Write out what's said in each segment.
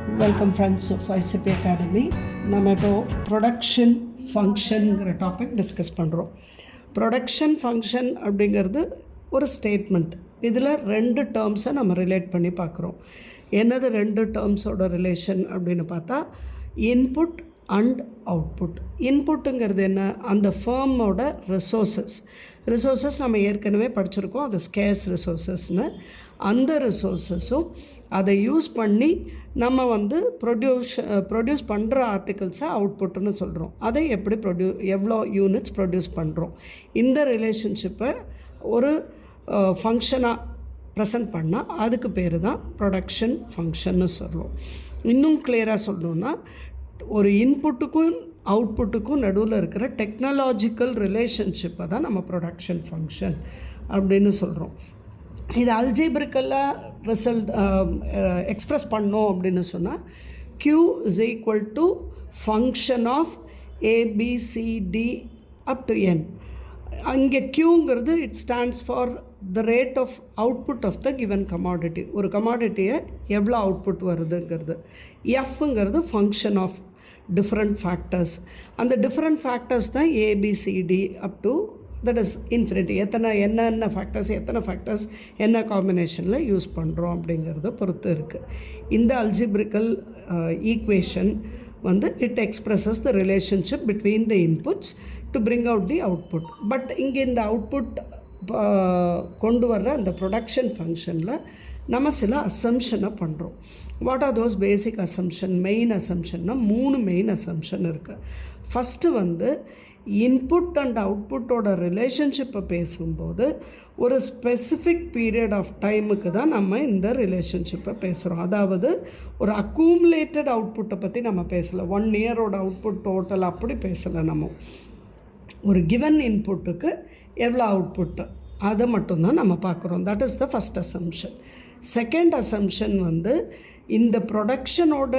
Welcome friends of ICP academy. நம்ம இப்போ production ஃபங்க்ஷனுங்கிற டாபிக் டிஸ்கஸ் பண்ணுறோம். ப்ரொடக்ஷன் ஃபங்க்ஷன் அப்படிங்கிறது ஒரு ஸ்டேட்மெண்ட். இதில் ரெண்டு டேர்ம்ஸை நம்ம ரிலேட் பண்ணி பார்க்குறோம். என்னது ரெண்டு டேர்ம்ஸோட ரிலேஷன் அப்படின்னு பார்த்தா இன்புட் அண்ட் அவுட்புட். இன்புட்டுங்கிறது என்ன? அந்த ஃபேர்மோட ரிசோர்ஸஸ் நம்ம ஏற்கனவே படிச்சிருக்கோம். அது ஸ்கேர்ஸ் ரிசோர்ஸஸ்னு. அந்த ரிசோர்ஸஸும் அதை யூஸ் பண்ணி நம்ம ப்ரொடியூஸ் பண்ணுற ஆர்டிகல்ஸை அவுட்புட்டுன்னு சொல்கிறோம். அதை எப்படி எவ்வளோ யூனிட்ஸ் ப்ரொடியூஸ் பண்ணுறோம், இந்த ரிலேஷன்ஷிப்பை ஒரு ஃபங்க்ஷனாக ப்ரெசன்ட் பண்ணால் அதுக்கு பேர் தான் ப்ரொடக்ஷன் ஃபங்க்ஷன்னு சொல்கிறோம். இன்னும் கிளியராக சொல்லணுன்னா, ஒரு இன்புட்டுக்கும் அவுட்புட்டுக்கும் நடுவில் இருக்கிற டெக்னாலஜிக்கல் ரிலேஷன்ஷிப்பை தான் நம்ம ப்ரொடக்ஷன் ஃபங்க்ஷன் அப்படின்னு சொல்கிறோம். இது அல்ஜிப்ரிக்கலாக எக்ஸ்ப்ரெஸ் பண்ணோம் அப்படின்னு சொன்னால் Q is equal to function of ABCD up to N. அங்கே Qங்கிறது it stands for the rate of output of the given commodity. ஒரு கமாடிட்டியை எவ்வளோ அவுட்புட் வருதுங்கிறது. Fங்கிறது ஃபங்க்ஷன் ஆஃப் டிஃப்ரெண்ட் ஃபேக்டர்ஸ். அந்த டிஃப்ரெண்ட் ஃபேக்டர்ஸ் தான் ABCD up to that is infinity. என்னென்ன ஃபேக்டர்ஸ் என்ன காம்பினேஷனில் யூஸ் பண்ணுறோம் அப்படிங்கிறத பொறுத்து இருக்குது. இந்த algebraical equation it expresses the relationship between the inputs to bring out the output. But இங்கே இந்த அவுட்புட் கொண்டு வர்ற அந்த ப்ரொடக்ஷன் ஃபங்க்ஷனில் நம்ம சில அசம்ஷனை பண்ணுறோம். What are those basic assumption? Main அசம்ஷன்னா 3 மெயின் அசம்ஷன் இருக்குது. ஃபஸ்ட்டு இன்புட் அண்ட் அவுட்புட்டோட ரிலேஷன்ஷிப்பை பேசும்போது ஒரு ஸ்பெசிஃபிக் பீரியட் ஆஃப் டைமுக்கு தான் நம்ம இந்த ரிலேஷன்ஷிப்பை பேசுகிறோம். அதாவது ஒரு அக்யூமுலேட்டட் அவுட்புட்டை பற்றி நம்ம பேசலை. 1 இயரோட அவுட்புட் டோட்டல் அப்படி பேசலை. நம்ம ஒரு கிவன் இன்புட்டுக்கு எவ்வளோ அவுட்புட்டு அதை மட்டும்தான் நம்ம பார்க்குறோம். That is the first assumption. Second assumption இந்த ப்ரொடக்ஷனோட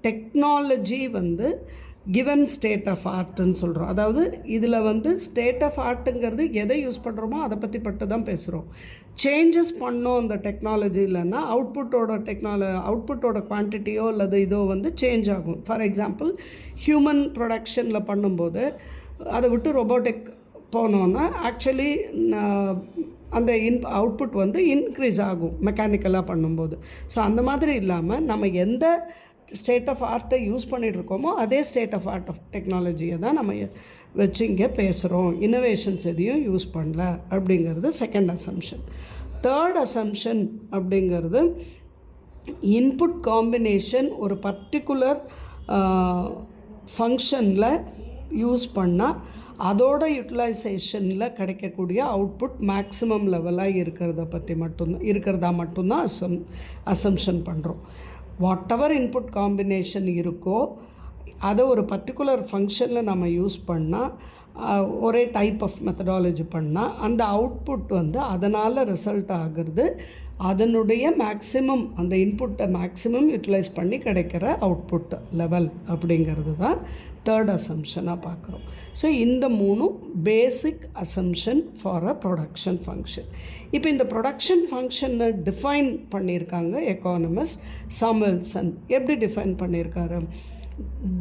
டெக்னாலஜி கிவன் ஸ்டேட் ஆஃப் ஆர்ட்டுன்னு சொல்கிறோம். அதாவது இதில் ஸ்டேட் ஆஃப் ஆர்ட்டுங்கிறது எதை யூஸ் பண்ணுறோமோ அதை பற்றி பட்டு தான் பேசுகிறோம். சேஞ்சஸ் பண்ணோம் அந்த டெக்னாலஜி இல்லைன்னா அவுட்புட்டோட குவான்டிட்டியோ அல்லது இதோ சேஞ்ச் ஆகும். ஃபார் எக்ஸாம்பிள், ஹியூமன் ப்ரொடக்ஷனில் பண்ணும்போது அதை விட்டு ரொபோட்டிக் போனோன்னா ஆக்சுவலி அந்த அவுட்புட் இன்க்ரீஸ் ஆகும் மெக்கானிக்கலாக பண்ணும்போது. ஸோ அந்த மாதிரி இல்லாமல் நம்ம எந்த ஸ்டேட் ஆஃப் ஆர்ட்டை யூஸ் பண்ணிகிட்ருக்கோமோ அதே ஸ்டேட் ஆஃப் ஆர்ட் ஆஃப் டெக்னாலஜியை தான் நம்ம வச்சு இங்கே பேசுகிறோம். இன்னோவேஷன்ஸ் எதையும் யூஸ் பண்ணல அப்படிங்கிறது செகண்ட் அசம்ஷன். தேர்ட் அசம்ஷன் அப்படிங்கிறது இன்புட் காம்பினேஷன் ஒரு பர்டிகுலர் ஃபங்க்ஷனில் யூஸ் பண்ணால் அதோட யூட்டிலைசேஷனில் கிடைக்கக்கூடிய அவுட்புட் மேக்ஸிமம் லெவலாக இருக்கிறதா மட்டும்தான் அசம்ஷன் பண்ணுறோம். வாட் எவர் இன்புட் காம்பினேஷன் இருக்கோ அதை ஒரு பர்டிகுலர் ஃபங்க்ஷனில் நம்ம யூஸ் பண்ணால் ஒரே டைப் ஆஃப் மெத்தடாலஜி பண்ணால் அந்த அவுட்புட் அதனால் ரிசல்ட் ஆகிறது அதனுடைய மேக்ஸிமம், அந்த இன்புட்டை மேக்ஸிமம் யூட்டிலைஸ் பண்ணி கிடைக்கிற அவுட்புட் லெவல் அப்படிங்கிறது தான் தேர்ட் அசம்ஷனாக பார்க்குறோம். ஸோ இந்த 3 basic assumption for a production function. இப்போ இந்த ப்ரொடக்ஷன் ஃபங்க்ஷனை டிஃபைன் பண்ணியிருக்காங்க எக்கானமிஸ்ட் சாமுவல்சன். எப்படி டிஃபைன் பண்ணியிருக்காரு?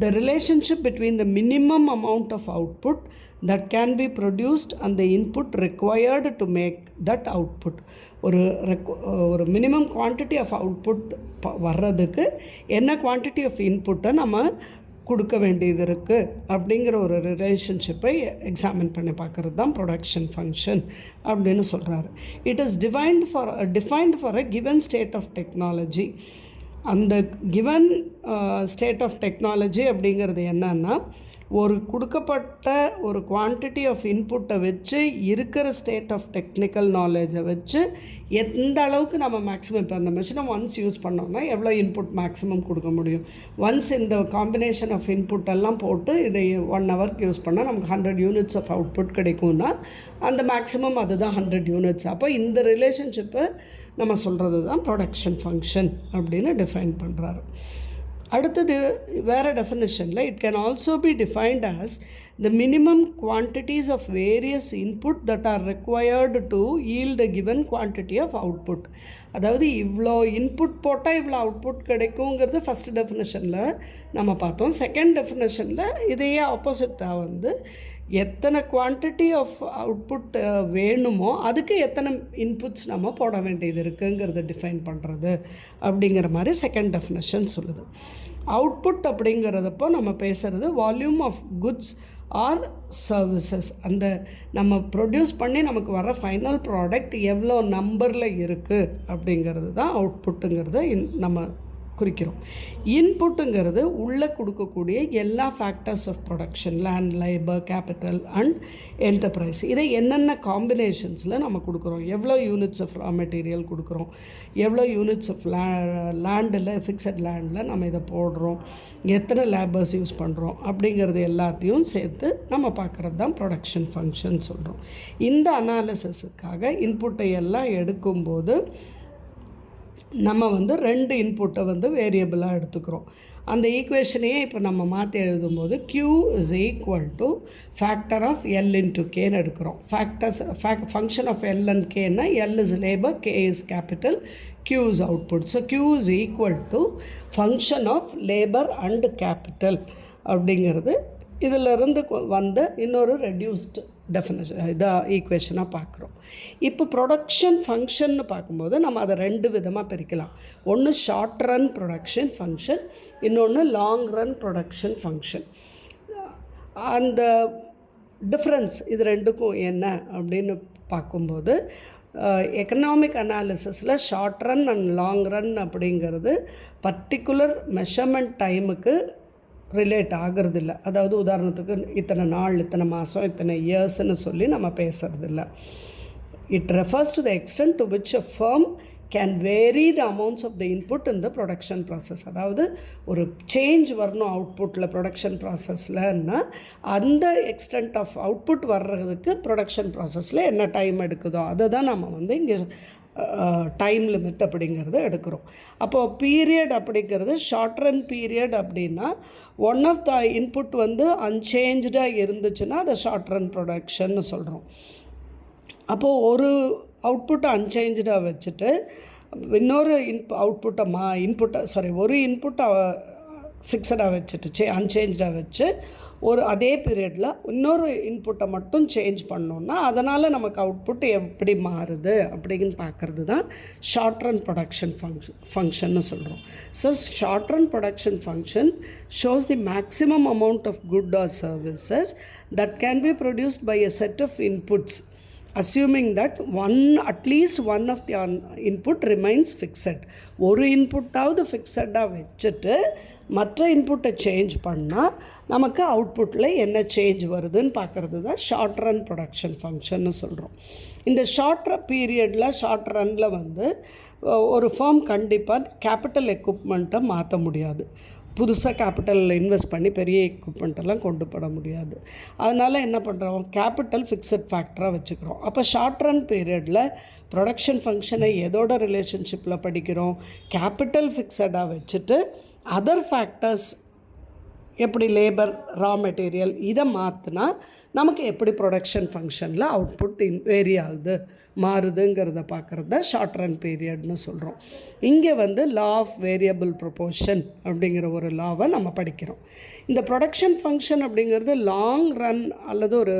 The relationship between the minimum amount of output that can be produced and the input required to make that output. ஒரு minimum quantity of output வர்றதுக்கு என்ன quantity of இன்புட்டை நம்ம கொடுக்க வேண்டியது இருக்குது அப்படிங்கிற ஒரு ரிலேஷன்ஷிப்பை எக்ஸாமின் பண்ணி பார்க்குறது தான் ப்ரொடக்ஷன் ஃபங்க்ஷன் அப்படின்னு சொல்கிறாரு. It is defined for a given state of technology. அந்த கிவன் ஸ்டேட் ஆஃப் டெக்னாலஜி அப்படிங்கிறது என்னன்னா, ஒரு கொடுக்கப்பட்ட ஒரு குவான்டிட்டி ஆஃப் இன்புட்டை வச்சு இருக்கிற ஸ்டேட் ஆஃப் டெக்னிக்கல் நாலேஜை வச்சு எந்த அளவுக்கு நம்ம மேக்ஸிமம், இப்போ அந்த மிஷினை ஒன்ஸ் யூஸ் பண்ணோம்னா எவ்வளோ இன்புட் மேக்ஸிமம் கொடுக்க முடியும். ஒன்ஸ் இந்த காம்பினேஷன் ஆஃப் இன்புட் எல்லாம் போட்டு இதை 1 ஹவருக்கு யூஸ் பண்ணால் நமக்கு 100 யூனிட்ஸ் ஆஃப் அவுட்புட் கிடைக்கும்னா அந்த மேக்ஸிமம் அதுதான் 100 யூனிட்ஸ். அப்போ இந்த ரிலேஷன்ஷிப்பை நம்ம சொல்கிறது தான் ப்ரொடக்ஷன் ஃபங்க்ஷன் அப்படின்னு டிஃபைன் பண்ணுறாரு. அடுத்தது வேறு டெஃபினிஷனில் it can also be defined as the minimum quantities of various input that are required to yield a given quantity of output. அதாவது இவ்வளோ இன்புட் போட்டால் இவ்வளோ அவுட்புட் கிடைக்குங்கிறது ஃபஸ்ட் டெஃபினேஷனில் நம்ம பார்த்தோம். செகண்ட் டெஃபினேஷனில் இதையே ஆப்போசிட்டாக வந்து எத்தனை குவான்டிட்டி ஆஃப் அவுட்புட் வேணுமோ அதுக்கு எத்தனை இன்புட்ஸ் நம்ம போட வேண்டியது இருக்குங்கிறத டிஃபைன் பண்ணுறது அப்படிங்கிற மாதிரி செகண்ட் டெஃபினேஷன் சொல்லுது. அவுட்புட் அப்படிங்கிறதப்போ நம்ம பேசுகிறது volume of goods or services. அந்த நம்ம ப்ரொடியூஸ் பண்ணி நமக்கு வர ஃபைனல் ப்ராடக்ட் எவ்வளோ நம்பரில் இருக்குது அப்படிங்கிறது தான் அவுட்புட்டுங்கிறத நம்ம குறிக்கிறோம். இன்புட்டுங்கிறது உள்ளே கொடுக்கக்கூடிய எல்லா factors of production, land, labour, capital and enterprise. இதை என்னென்ன காம்பினேஷன்ஸில் நம்ம கொடுக்குறோம், எவ்வளோ யூனிட்ஸ் ஆஃப் ரா மெட்டீரியல் கொடுக்குறோம், எவ்வளோ யூனிட்ஸ் ஆஃப் லேண்டில், ஃபிக்ஸட் லேண்டில் நம்ம இதை போடுறோம், எத்தனை லேபர்ஸ் யூஸ் பண்ணுறோம் அப்படிங்கிறது எல்லாத்தையும் சேர்த்து நம்ம பார்க்குறது தான் ப்ரொடக்ஷன் ஃபங்க்ஷன் சொல்கிறோம். இந்த அனாலிசிஸுக்காக இன்புட்டை எல்லாம் எடுக்கும்போது நம்ம வந்து 2 இன்புட்டை வந்து வேரியபிளாக எடுத்துக்கிறோம். அந்த ஈக்குவேஷனையே இப்போ நம்ம மாற்றி எழுதும்போது Q is equal to factor of L into Kன்னு எடுக்கிறோம். ஃபங்க்ஷன் ஆஃப் L and Kன்னா L is labor, K is capital, Q is output. So Q is equal to function of labor and capital அப்படிங்கிறது இதிலிருந்து வந்த இன்னொரு reduced definition இதாக ஈக்குவேஷனாக பார்க்குறோம். இப்போ ப்ரொடக்ஷன் ஃபங்க்ஷன்னு பார்க்கும்போது நம்ம அதை 2 விதமாக பிரிக்கலாம். ஒன்று ஷார்ட் ரன் ப்ரொடக்ஷன் ஃபங்க்ஷன், இன்னொன்று லாங் ரன் ப்ரொடக்ஷன் ஃபங்க்ஷன். அந்த டிஃப்ரென்ஸ் இது ரெண்டுக்கும் என்ன அப்படின்னு பார்க்கும்போது எக்கனாமிக் அனாலிசிஸில் short run and long run அப்படிங்கிறது பர்டிகுலர் மெஷர்மெண்ட் டைமுக்கு ரிலேட் ஆகிறதில்ல. அதாவது உதாரணத்துக்கு இத்தனை நாள், இத்தனை மாதம், இத்தனை இயர்ஸ்ன்னு சொல்லி நம்ம பேசுகிறதில்ல. It refers to the extent to which a firm can vary the amounts of the input in the production process. அதாவது ஒரு சேஞ்ச் வரணும் அவுட்புட்டில் ப்ரொடக்ஷன் ப்ராசஸ்லன்னா அந்த எக்ஸ்டென்ட் ஆஃப் அவுட்புட் வர்றதுக்கு ப்ரொடக்ஷன் ப்ராசஸில் என்ன டைம் எடுக்குதோ அதை தான் நம்ம வந்து இங்கே டைம் லிமிட் அப்படிங்கிறத எடுக்கிறோம். அப்போது பீரியட் அப்படிங்கிறது ஷார்ட் ரன் பீரியட் அப்படின்னா ஒன் ஆஃப் த இன்புட் வந்து அன்சேஞ்சாக இருந்துச்சுன்னா அதை ஷார்ட் ரன் ப்ரொடக்ஷன்னு சொல்கிறோம். அப்போது ஒரு அவுட்புட்டை அன்சேஞ்சாக வச்சுட்டு இன்னொரு ஒரு இன்புட்டை ஃபிக்ஸடாக வச்சுட்டு அன்சேஞ்சாக வச்சு அதே பீரியடில் இன்னொரு இன்புட்டை மட்டும் சேஞ்ச் பண்ணோன்னா அதனால் நமக்கு அவுட்புட் எப்படி மாறுது அப்படின்னு பார்க்குறது தான் ஷார்ட் ரன் ப்ரொடக்ஷன் ஃபங்க்ஷன்னு சொல்கிறோம். So short run production function shows the maximum amount of good or services that can be produced by a set of inputs assuming that at least one of the input remains fixed. ஒரு இன்புட்டாவது ஃபிக்ஸடாக வச்சுட்டு மற்ற இன்புட்டை change பண்ணால் நமக்கு அவுட்புட்டில் என்ன change வருதுன்னு பார்க்குறது தான் ஷார்ட் ரன் ப்ரொடக்ஷன் ஃபங்க்ஷன்னு சொல்கிறோம். இந்த ஷார்ட் ரன்னில் வந்து ஒரு ஃபார்ம் கண்டிப்பாக கேபிட்டல் எக்யூப்மெண்ட்டை மாற்ற முடியாது. புதுசாக கேபிட்டல் இன்வெஸ்ட் பண்ணி பெரிய எக்யூப்மெண்ட்டெல்லாம் கொண்டு போட முடியாது. அதனால் என்ன பண்ணுறோம், கேபிட்டல் ஃபிக்ஸட் ஃபேக்டராக வச்சுக்கிறோம். அப்போ ஷார்ட் ரன் பீரியடில் ப்ரொடக்ஷன் ஃபங்க்ஷனை எதோட ரிலேஷன்ஷிப்பில் படிக்கிறோம், கேபிட்டல் ஃபிக்ஸடாக வச்சுட்டு அதர் ஃபேக்டர்ஸ் எப்படி லேபர், ரா மெட்டீரியல் இதை மாற்றினா நமக்கு எப்படி ப்ரொடக்ஷன் ஃபங்க்ஷனில் அவுட்புட் வேரி ஆகுது, மாறுதுங்கிறத பார்க்குறது தான் ஷார்ட் ரன் பீரியட்னு சொல்கிறோம். இங்கே வந்து லா ஆஃப் வேரியபிள் ப்ரொபோர்ஷன் அப்படிங்கிற ஒரு லாவை நம்ம படிக்கிறோம். இந்த ப்ரொடக்ஷன் ஃபங்க்ஷன் அப்படிங்கிறது லாங் ரன் அல்லது ஒரு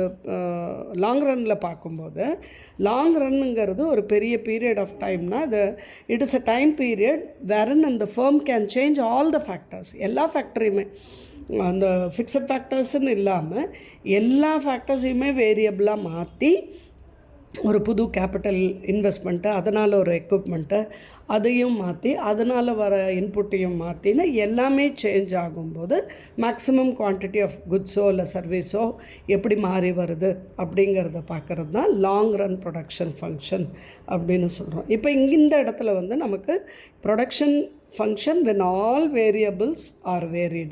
லாங் ரன்னில் பார்க்கும்போது லாங் ரன்னுங்கிறது ஒரு பெரிய பீரியட் ஆஃப் டைம்னா it is a time period wherein அந்த firm can change all the factors. எல்லா ஃபேக்டரியுமே அந்த ஃபிக்ஸட் ஃபேக்டர்ஸ்ன்னு இல்லாமல் எல்லா ஃபேக்டர்ஸையுமே வேரியபிளாக மாற்றி ஒரு புது கேபிட்டல் இன்வெஸ்ட்மெண்ட்டு, அதனால் ஒரு எக்யூப்மெண்ட்டு அதையும் மாற்றி அதனால் வர இன்புட்டையும் மாற்றினா எல்லாமே சேஞ்ச் ஆகும்போது மேக்ஸிமம் குவான்டிட்டி ஆஃப் குட்ஸோ இல்லை சர்வீஸோ எப்படி மாறி வருது அப்படிங்கிறத பார்க்குறது தான் லாங் ரன் ப்ரொடக்ஷன் ஃபங்க்ஷன் அப்படின்னு சொல்கிறோம். இப்போ இந்த இடத்துல வந்து நமக்கு production function when all variables are varied,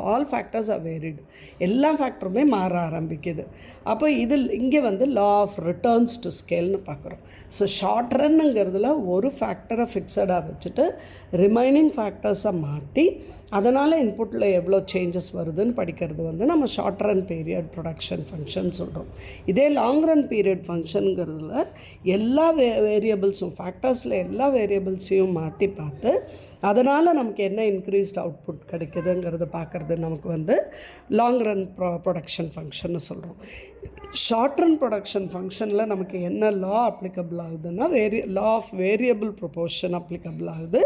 all factors are varied, எல்லா ஃபேக்டருமே மாற ஆரம்பிக்குது. அப்போ இங்கே வந்து law of returns to scaleன்னு பார்க்குறோம். ஸோ ஷார்ட் ரன்னுங்கிறதுல ஒரு ஃபேக்டரை ஃபிக்ஸடாக வச்சுட்டு ரிமைனிங் ஃபேக்டர்ஸை மாற்றி அதனால் இன்புட்டில் எவ்வளோ சேஞ்சஸ் வருதுன்னு படிக்கிறது வந்து நம்ம short run period production function சொல்கிறோம். இதே லாங் ரன் பீரியட் ஃபங்க்ஷனுங்கிறதுல எல்லா வேரியபிள்ஸும் ஃபேக்டர்ஸில் எல்லா வேரியபிள்ஸையும் மாற்றி பார்த்து அதனால் நமக்கு என்ன இன்க்ரீஸ்ட் அவுட்புட் கிடைக்குதுங்கிறது பார்க்குறது நமக்கு வந்து லாங் ரன் ப்ரொடக்ஷன் ஃபங்க்ஷன்னு சொல்கிறோம். ஷார்ட் ரன் ப்ரொடக்ஷன் ஃபங்க்ஷனில் நமக்கு என்ன லா அப்ளிகபிள் ஆகுதுன்னா law of variable proportion applicable ஆகுது.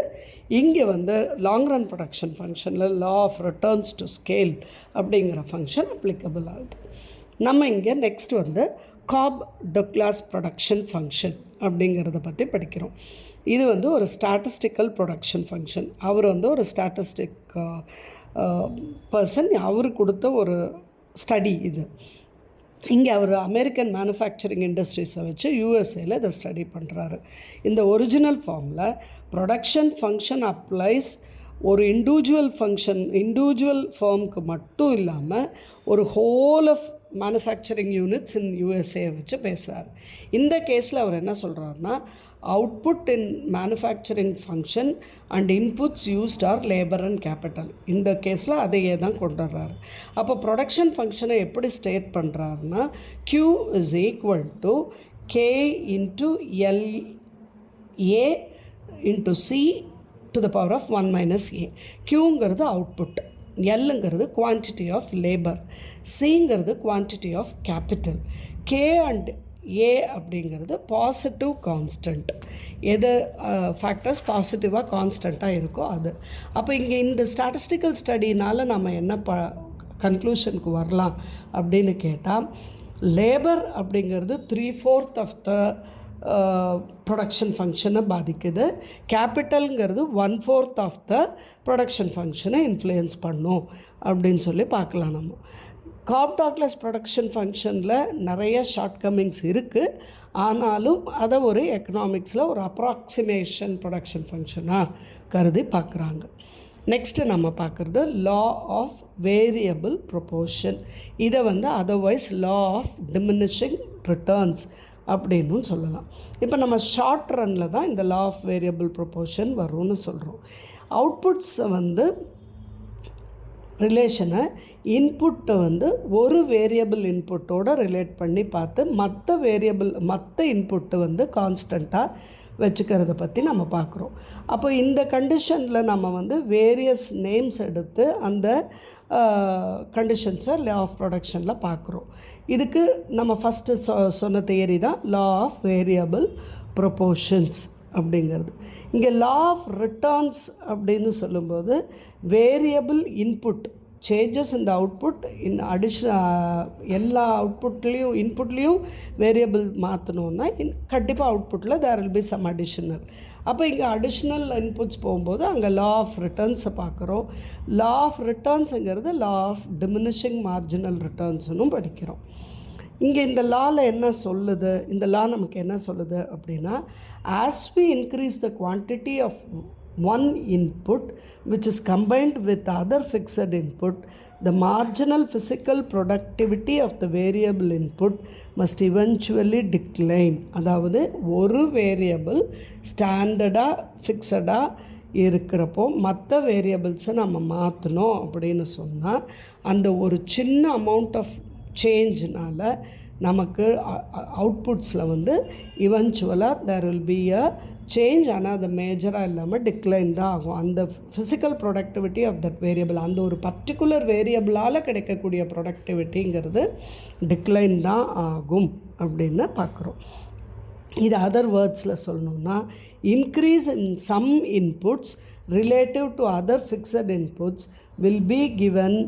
இங்கே வந்து லாங் ரன் ப்ரொடக்ஷன் ஃபங்க்ஷனில் law of returns to scale அப்படிங்கிற ஃபங்க்ஷன் அப்ளிகபிள் ஆகுது. நம்ம இங்கே நெக்ஸ்ட் வந்து காப்-டக்ளாஸ் ப்ரொடக்ஷன் ஃபங்க்ஷன் அப்படிங்கிறத பற்றி படிக்கிறோம். இது வந்து ஒரு ஸ்டாட்டிஸ்டிக்கல் ப்ரொடக்ஷன் ஃபங்க்ஷன். அவர் வந்து ஒரு ஸ்டாட்டிஸ்டிக் பர்சன், அவர் கொடுத்த ஒரு ஸ்டடி இது. இங்கே அவர் அமெரிக்கன் மேனுஃபேக்சரிங் இண்டஸ்ட்ரீஸை வச்சு யூஎஸ்ஏல இதை ஸ்டடி பண்ணுறாரு. இந்த ஒரிஜினல் ஃபார்மில் ப்ரொடக்ஷன் ஃபங்க்ஷன் அப்ளைஸ் ஒரு இண்டிவிஜுவல் ஃபார்முக்கு மட்டும் இல்லாமல் ஒரு whole of manufacturing units in USA வச்சு பேசுகிறார். இந்த கேஸில் அவர் என்ன சொல்கிறாருன்னா, output in manufacturing function and inputs used are labour and capital. இந்த கேஸில் அதையே தான் கொண்டு வர்றாரு. அப்போ ப்ரொடக்ஷன் ஃபங்க்ஷனை எப்படி ஸ்டேட் பண்ணுறாருன்னா, Q is equal to K into LA into C to the power of 1 minus A. Qங்கிறது அவுட்புட், Lங்கிறது குவான்டிட்டி ஆஃப் லேபர், Cங்கிறது quantity of capital, K and A அப்படிங்கிறது பாசிட்டிவ் கான்ஸ்டன்ட். எது ஃபேக்டர்ஸ் பாசிட்டிவாக கான்ஸ்டண்ட்டாக இருக்கோ அது. அப்போ இங்கே இந்த ஸ்டாட்டிஸ்டிக்கல் ஸ்டடினால் நம்ம என்ன கன்க்ளூஷனுக்கு வரலாம் அப்படின்னு கேட்டால், லேபர் அப்படிங்கிறது 3/4 ஆஃப் த ப்ரொடக்ஷன் ஃபங்க்ஷனை பாதிக்குது, கேபிட்டலுங்கிறது 1/4 ஆஃப் த ப்ரொடக்ஷன் ஃபங்க்ஷனை இன்ஃப்ளூயன்ஸ் பண்ணும் அப்படின்னு சொல்லி பார்க்கலாம். நம்ம காப்-டாக்லஸ் ப்ரொடக்ஷன் ஃபங்க்ஷனில் நிறைய ஷார்ட் கம்மிங்ஸ் இருக்குது. ஆனாலும் அதை ஒரு எக்கனாமிக்ஸில் ஒரு அப்ராக்சிமேஷன் ப்ரொடக்ஷன் ஃபங்க்ஷனாக கருதி பார்க்குறாங்க. நெக்ஸ்ட்டு நம்ம பார்க்குறது லா ஆஃப் வேரியபிள் ப்ரொபோர்ஷன். இதை வந்து otherwise law of diminishing returns அப்படின்னு சொல்லலாம். இப்போ நம்ம ஷார்ட் ரனில் தான் இந்த லா ஆஃப் வேரியபிள் ப்ரொபோர்ஷன் வரும்னு சொல்கிறோம். அவுட்புட்ஸை வந்து ரிலேஷனை இன்புட்டை வந்து ஒரு வேரியபிள் இன்புட்டோடு ரிலேட் பண்ணி பார்த்து மற்ற இன்புட்டு வந்து கான்ஸ்டண்ட்டாக வச்சுக்கிறத பற்றி நம்ம பார்க்குறோம். அப்போ இந்த கண்டிஷனில் நம்ம வந்து வேரியஸ் நேம்ஸ் எடுத்து அந்த கண்டிஷன்ஸை லா ஆஃப் ப்ரொடக்ஷனில் பார்க்குறோம். இதுக்கு நம்ம ஃபஸ்ட்டு சொன்ன தியரி தான் லா ஆஃப் வேரியபிள் ப்ரொபோர்ஷன்ஸ் அப்படிங்கிறது. இங்கே லா ஆஃப் ரிட்டர்ன்ஸ் அப்படின்னு சொல்லும்போது வேரியபிள் இன்புட் சேஞ்சஸ் இந்த அவுட்புட் எல்லா அவுட்புட்லேயும் இன்புட்லேயும் வேரியபிள் மாற்றணுன்னா கண்டிப்பாக அவுட்புட்டில் there will be some additional. அப்போ இங்கே அடிஷ்னல் இன்புட்ஸ் போகும்போது அங்கே லா ஆஃப் ரிட்டர்ன்ஸை பார்க்குறோம். லா ஆஃப் ரிட்டர்ன்ஸுங்கிறது லா ஆஃப் டிமினிஷிங் மார்ஜினல் ரிட்டர்ன்ஸுன்னு படிக்கிறோம். இங்கே இந்த லாவில் என்ன சொல்லுது, இந்த லா நமக்கு என்ன சொல்லுது அப்படின்னா, as we increase the quantity of one input which is combined with other fixed input, the marginal physical productivity of the variable input must eventually decline. அதாவது ஒரு வேரியபிள் ஸ்டாண்டர்டாக ஃபிக்ஸடாக இருக்கிறப்போ மற்ற வேரியபிள்ஸை நம்ம மாற்றணும் அப்படின்னு சொன்னால் அந்த ஒரு சின்ன அமௌண்ட் ஆஃப் சேஞ்ச்னால் நமக்கு அவுட்புட்ஸில் வந்து இவென்ச்சுவலாக there will be a change. ஆனால் அது மேஜராக இல்லாமல் டிக்ளைன் தான் ஆகும். அந்த physical productivity of that variable, அந்த ஒரு பர்டிகுலர் வேரியபிளால் கிடைக்கக்கூடிய ப்ரொடக்டிவிட்டிங்கிறது டிக்ளைன் தான் ஆகும் அப்படின்னு பார்க்குறோம். இது அதர் வேர்ட்ஸில் சொல்லணுன்னா, increase in some inputs relative to other fixed inputs will be given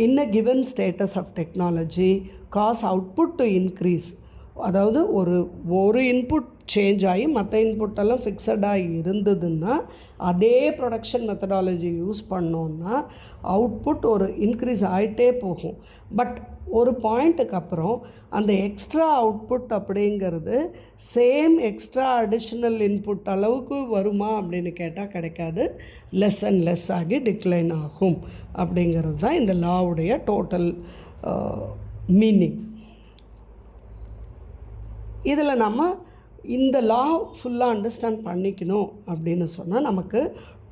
in a given status of technology cause output to increase. அதாவது ஒரு இன்புட் சேஞ்ச் ஆகி மற்ற இன்புட்டெல்லாம் ஃபிக்ஸடாக இருந்ததுன்னா அதே ப்ரொடக்ஷன் மெத்தடாலஜி யூஸ் பண்ணோன்னா அவுட்புட் ஒரு இன்க்ரீஸ் ஆகிட்டே போகும். பட் ஒரு பாயிண்ட்டுக்கு அப்புறம் அந்த எக்ஸ்ட்ரா அவுட்புட் அப்படிங்கிறது சேம் எக்ஸ்ட்ரா அடிஷ்னல் இன்புட் அளவுக்கு வருமா அப்படின்னு கேட்டால் கிடைக்காது. லெஸ் அண்ட் லெஸ் ஆகி டிக்ளைன் ஆகும் அப்படிங்கிறது தான் இந்த லாவுடைய டோட்டல் மீனிங். இதில் நம்ம இந்த லா ஃபுல்லாக அண்டர்ஸ்டாண்ட் பண்ணிக்கணும் அப்படின்னு சொன்னால் நமக்கு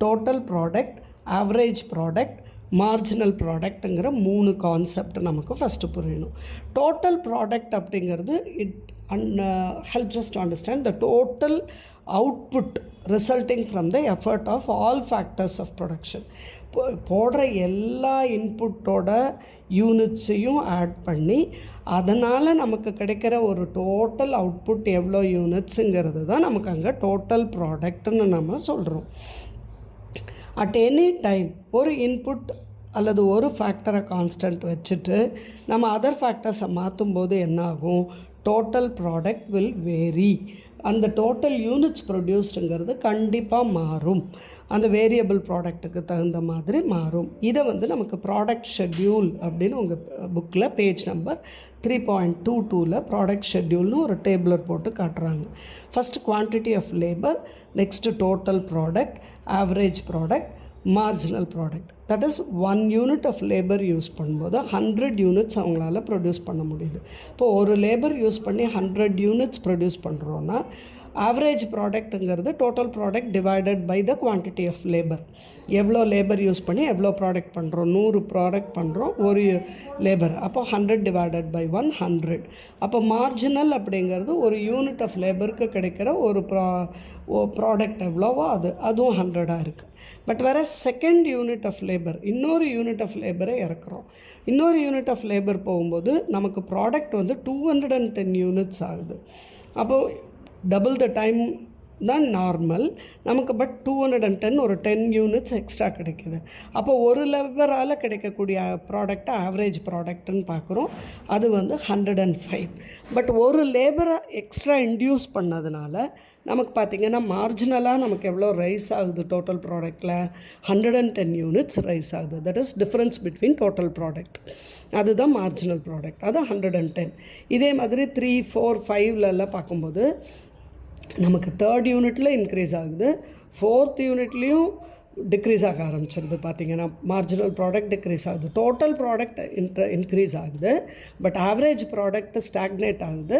total product, average product, marginal ப்ராடக்ட்டுங்கிற 3 கான்செப்ட் நமக்கு ஃபஸ்ட்டு புரியணும். டோட்டல் ப்ராடக்ட் அப்படிங்கிறது helps us to understand the total output resulting from the effort of all factors of production. போடுற எல்லா இன்புட்டோட யூனிட்ஸையும் ஆட் பண்ணி அதனால் நமக்கு கிடைக்கிற ஒரு டோட்டல் அவுட்புட் எவ்வளோ யூனிட்ஸுங்கிறது தான் நமக்கு அங்கே டோட்டல் ப்ராடக்ட்னு நம்ம சொல்கிறோம். அட் எனி டைம் ஒரு இன்புட் அல்லது ஒரு ஃபேக்டரை கான்ஸ்டன்ட் வச்சுட்டு நம்ம அதர் ஃபேக்டர்ஸை மாற்றும்போது என்ன ஆகும், டோட்டல் ப்ராடக்ட் வில் வேரி. அந்த டோட்டல் யூனிட்ஸ் ப்ரொடியூஸ்டுங்கிறது கண்டிப்பாக மாறும், அந்த வேரியபிள் ப்ராடக்ட்டுக்கு தகுந்த மாதிரி மாறும். இதை நமக்கு ப்ராடக்ட் ஷெட்யூல் அப்படின்னு உங்கள் புக்கில் பேஜ் நம்பர் 3.22 ப்ராடக்ட் ஷெட்யூல்னு ஒரு டேபிளர் போட்டு காட்டுறாங்க. First quantity of labour, next total product, average product, marginal product. That is 1 unit of labour use பண்ணும்போது 100 யூனிட்ஸ் அவங்களால ப்ரொடியூஸ் பண்ண முடியுது. இப்போது ஒரு லேபர் யூஸ் பண்ணி 100 யூனிட்ஸ் ப்ரொடியூஸ் பண்ணுறோன்னா ஆவரேஜ் ப்ராடக்ட்டுங்கிறது total product divided by the quantity of labour. எவ்வளோ லேபர் யூஸ் பண்ணி எவ்வளோ ப்ராடக்ட் பண்ணுறோம், 100 ப்ராடக்ட் பண்ணுறோம் ஒரு லேபர், அப்போ 100 டிவைடட் பை 100. அப்போ மார்ஜினல் அப்படிங்கிறது ஒரு யூனிட் ஆஃப் லேபருக்கு கிடைக்கிற ஒரு ப்ராடக்ட் எவ்வளோவோ அதுவும் 100 இருக்குது. பட் வேறு செகண்ட் யூனிட் ஆஃப் லேபர், இன்னொரு யூனிட் ஆஃப் லேபரை இறக்குறோம். இன்னொரு யூனிட் ஆஃப் லேபர் போகும்போது நமக்கு ப்ராடக்ட் 210 யூனிட்ஸ் ஆகுது. அப்போது டபுள் த டைம் தான் நார்மல் நமக்கு, பட் 210 ஒரு 10 யூனிட்ஸ் எக்ஸ்ட்ரா கிடைக்கிது. அப்போ ஒரு லேபரால் கிடைக்கக்கூடிய ப்ராடக்டை ஆவரேஜ் ப்ராடக்ட்னு பார்க்குறோம், அது 105. பட் ஒரு லேபரை எக்ஸ்ட்ரா இன்டியூஸ் பண்ணதுனால நமக்கு பார்த்திங்கன்னா மார்ஜினலாக நமக்கு எவ்வளோ ரைஸ் ஆகுது, டோட்டல் ப்ராடக்டில் 110 யூனிட்ஸ் ரைஸ் ஆகுது. That is difference between total product, அதுதான் மார்ஜினல் ப்ராடக்ட், அது 110. இதே மாதிரி 3, 4, 5லலாம் பார்க்கும்போது நமக்கு 3rd யூனிட்டில் இன்க்ரீஸ் ஆகுது, 4th யூனிட்லேயும் டிக்ரீஸ் ஆக ஆரம்பிச்சிருது. பார்த்திங்கன்னா மார்ஜினல் ப்ராடக்ட் டிக்ரீஸ் ஆகுது, டோட்டல் ப்ராடக்ட் இன்க்ரீஸ் ஆகுது, பட் ஆவரேஜ் ப்ராடக்ட் ஸ்டாக்னேட் ஆகுது,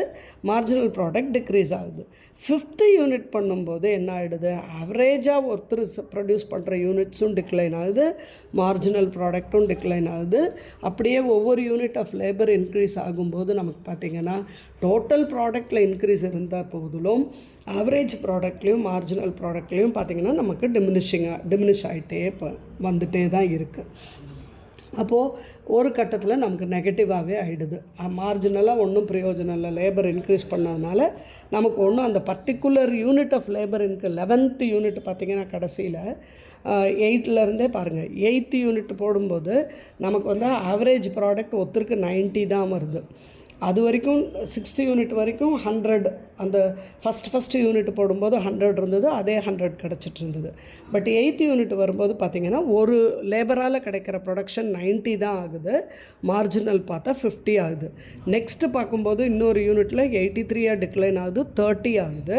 மார்ஜினல் ப்ராடக்ட் டிக்ரீஸ் ஆகுது. 5th யூனிட் பண்ணும்போது என்ன ஆகிடுது, ஆவரேஜாக ஒருத்தர் ப்ரொடியூஸ் பண்ணுற யூனிட்ஸும் டிக்ளைன் ஆகுது, மார்ஜினல் ப்ராடக்ட்டும் டிக்ளைன் ஆகுது. அப்படியே ஒவ்வொரு யூனிட் ஆஃப் லேபர் இன்க்ரீஸ் ஆகும்போது நமக்கு பார்த்திங்கன்னா டோட்டல் ப்ராடக்டில் இன்க்ரீஸ் இருந்தால் போதிலும் ஆவரேஜ் ப்ராடக்ட்லேயும் மார்ஜினல் ப்ராடக்ட்லேயும் பார்த்திங்கன்னா நமக்கு டிமினிஷ் ஆகிட்டே வந்துட்டே தான் இருக்குது. அப்போது ஒரு கட்டத்தில் நமக்கு நெகட்டிவாகவே ஆகிடுது. மார்ஜினலாக ஒன்றும் பிரயோஜனம் இல்லை, லேபர் இன்க்ரீஸ் பண்ணதுனால நமக்கு ஒன்றும் அந்த particular unit of labour 11th unit பார்த்திங்கன்னா கடைசியில் 8லேருந்தே பாருங்கள், 8th யூனிட் போடும்போது நமக்கு ஆவரேஜ் ப்ராடக்ட் ஒருத்தருக்கு 90 தான் வருது. அது வரைக்கும் 6th யூனிட் வரைக்கும் 100, அந்த ஃபஸ்ட்டு யூனிட் போடும்போது 100 இருந்தது, அதே 100 கிடச்சிட்டு இருந்தது. பட் 8th யூனிட் வரும்போது பார்த்திங்கன்னா ஒரு லேபரால் கிடைக்கிற ப்ரொடக்ஷன் 90 தான் ஆகுது, மார்ஜினல் பார்த்தா 50 ஆகுது. நெக்ஸ்ட்டு பார்க்கும்போது இன்னொரு யூனிட்டில் 83 டிக்ளைன் ஆகுது, 30 ஆகுது.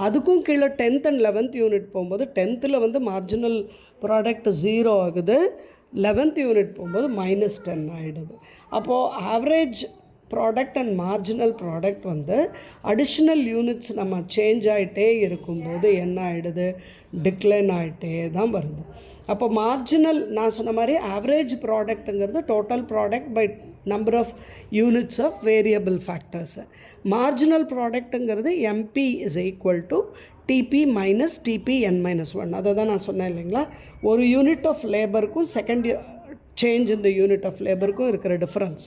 அதுக்கும் கீழே 10th and 11th யூனிட் போகும்போது 10th மார்ஜினல் ப்ராடக்ட் 0 ஆகுது, 11th யூனிட் போகும்போது -10 ஆகிடுது. அப்போது average product and marginal product additional units நம்ம சேஞ்ச் ஆகிட்டே இருக்கும்போது என்ன ஆகிடுது, டிக்ளைன் ஆகிட்டே தான் வருது. அப்போ மார்ஜினல், நான் சொன்ன மாதிரி ஆவரேஜ் ப்ராடக்ட்டுங்கிறது total product by number of units of variable factors. Marginal ப்ராடக்ட்டுங்கிறது MP is equal to TP minus TP n-1. அதை தான் நான் சொன்னேன் இல்லைங்களா, ஒரு யூனிட் ஆஃப் லேபருக்கும் செகண்ட் சேஞ்ச் இந்த யூனிட் ஆஃப் லேபருக்கும் இருக்கிற difference.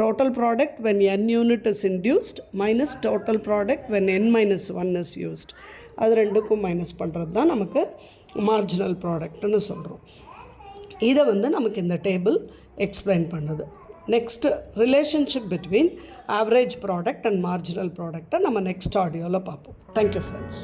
Total product when n unit is induced minus total product when n-1 is used. அது ரெண்டுக்கும் மைனஸ் பண்ணுறது தான் நமக்கு மார்ஜினல் ப்ராடக்ட்னு சொல்கிறோம். இதை நமக்கு இந்த டேபிள் எக்ஸ்பிளைன் பண்ணுது. Next relationship between average product and marginal ப்ராடக்டை நம்ம நெக்ஸ்ட் ஆடியோவில் பார்ப்போம். Thank you friends.